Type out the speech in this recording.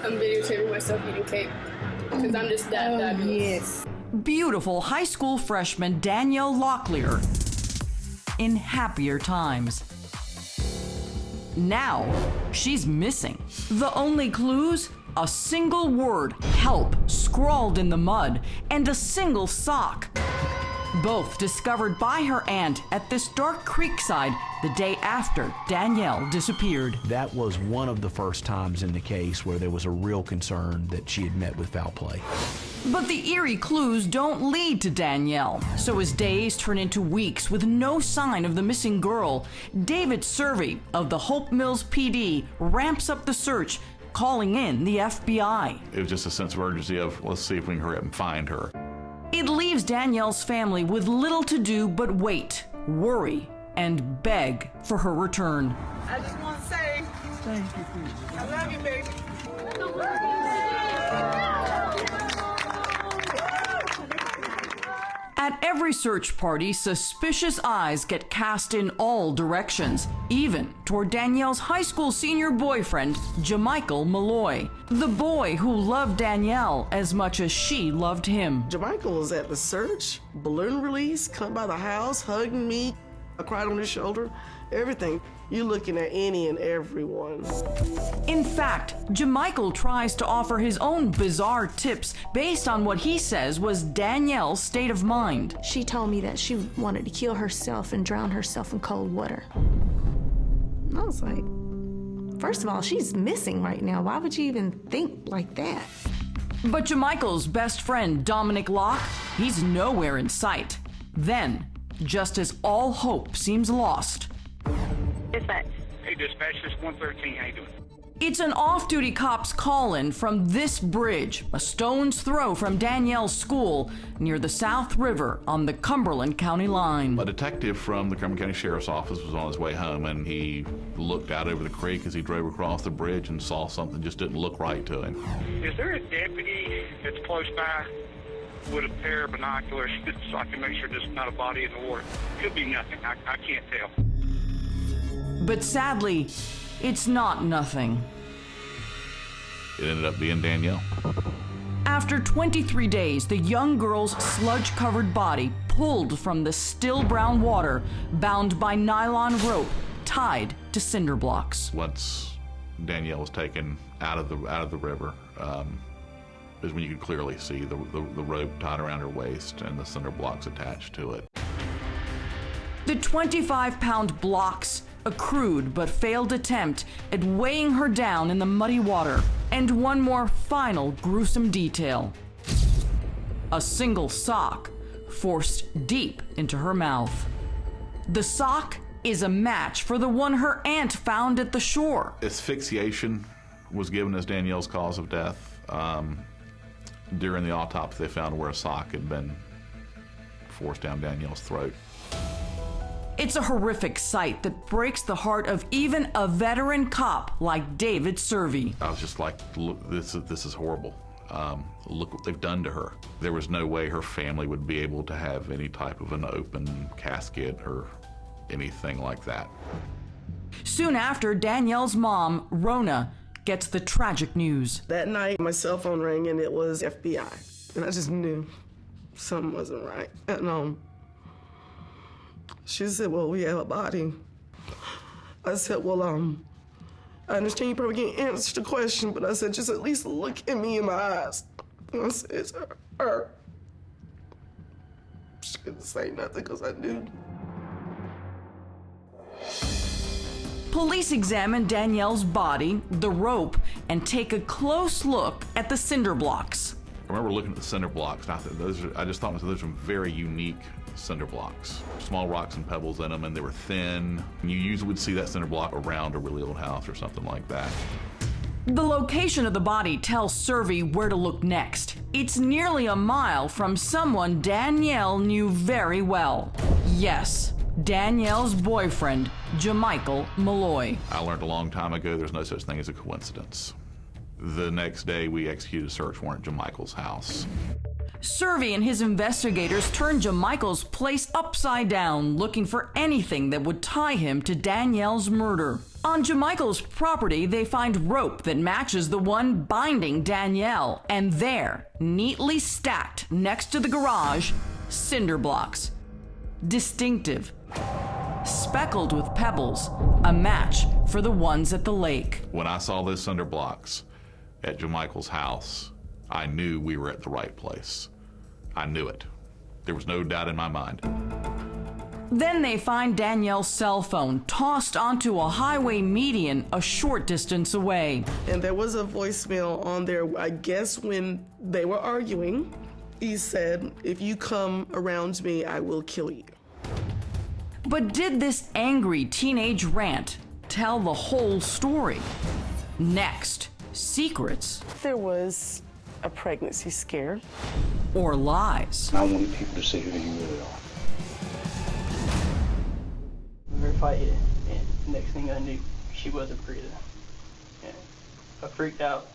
I'm videotaping myself eating cake because I'm just that fabulous. Yes. Beautiful high school freshman Danielle Locklear in happier times. Now, she's missing. The only clues? A single word, help, scrawled in the mud, and a single sock. Both discovered by her aunt at this dark creekside the day after Danielle disappeared. That was one of the first times in the case where there was a real concern that she had met with foul play. But the eerie clues don't lead to Danielle. So as days turn into weeks with no sign of the missing girl, David Survey of the Hope Mills PD ramps up the search, calling in the FBI. It was just a sense of urgency of, let's see if we can hurry up and find her. It leaves Danielle's family with little to do but wait, worry, and beg for her return. I just want to say, thank you, I love you, baby. At every search party, suspicious eyes get cast in all directions, even toward Danielle's high school senior boyfriend, Jamichael Malloy, the boy who loved Danielle as much as she loved him. Jamichael was at the search, balloon release, come by the house, hugging me. I cried on his shoulder, everything. You're looking at any and everyone. In fact, Jamichael tries to offer his own bizarre tips based on what he says was Danielle's state of mind. She told me that she wanted to kill herself and drown herself in cold water. I was like, first of all, she's missing right now. Why would you even think like that? But Jamichael's best friend, Dominic Locke, he's nowhere in sight. Then, just as all hope seems lost, Dispatch. Hey, dispatch, this 113, how you doing? it's an off-duty cop's call-in from this bridge, a stone's throw from Danielle's school near the South River on the Cumberland County line. A detective from the Cumberland County Sheriff's Office was on his way home, and he looked out over the creek as he drove across the bridge and saw something just didn't look right to him. Is there a deputy that's close by with a pair of binoculars so I can make sure there's not a body in the water? Could be nothing. I can't tell. But sadly, it's not nothing. It ended up being Danielle. After 23 days, the young girl's sludge-covered body pulled from the still brown water, bound by nylon rope, tied to cinder blocks. Once Danielle was taken out of the river, is when you could clearly see the rope tied around her waist and the cinder blocks attached to it. The 25-pound blocks, a crude but failed attempt at weighing her down in the muddy water, and one more final gruesome detail. A single sock forced deep into her mouth. The sock is a match for the one her aunt found at the shore. Asphyxiation was given as Danielle's cause of death. During the autopsy, they found where a sock had been forced down Danielle's throat. It's a horrific sight that breaks the heart of even a veteran cop like David Survey. I was just like, look, this is horrible. Look what they've done to her. There was no way her family would be able to have any type of an open casket or anything like that. Soon after, Danielle's mom, Rona, gets the tragic news. That night, my cell phone rang and it was FBI. And I just knew something wasn't right. And she said, well, we have a body. I said, well, I understand you probably can't answer the question, but I said, just at least look at me in my eyes. And I said, it's her. She couldn't say nothing because I knew. Police examine Danielle's body, the rope, and take a close look at the cinder blocks. I remember looking at the cinder blocks, and I just thought those were very unique cinder blocks. Small rocks and pebbles in them, and they were thin. You usually would see that cinder block around a really old house or something like that. The location of the body tells Survey where to look next. It's nearly a mile from someone Danielle knew very well. Yes, Danielle's boyfriend, Jamichael Malloy. I learned a long time ago there's no such thing as a coincidence. The next day, we executed a search warrant at Jamichael's house. Survey and his investigators turn Jamichael's place upside down, looking for anything that would tie him to Danielle's murder. On Jamichael's property, they find rope that matches the one binding Danielle, and there, neatly stacked next to the garage, cinder blocks. Distinctive. Speckled with pebbles, a match for the ones at the lake. When I saw those cinder blocks at Jamichael's house, I knew we were at the right place. I knew it. There was no doubt in my mind. Then they find Danielle's cell phone tossed onto a highway median a short distance away. And there was a voicemail on there, I guess when they were arguing. He said, "If you come around me, I will kill you." But did this angry teenage rant tell the whole story? Next, secrets There was a pregnancy scare. or lies? I want people to see who you really are. We were fighting, and next thing I knew, she wasn't breathing. And I freaked out.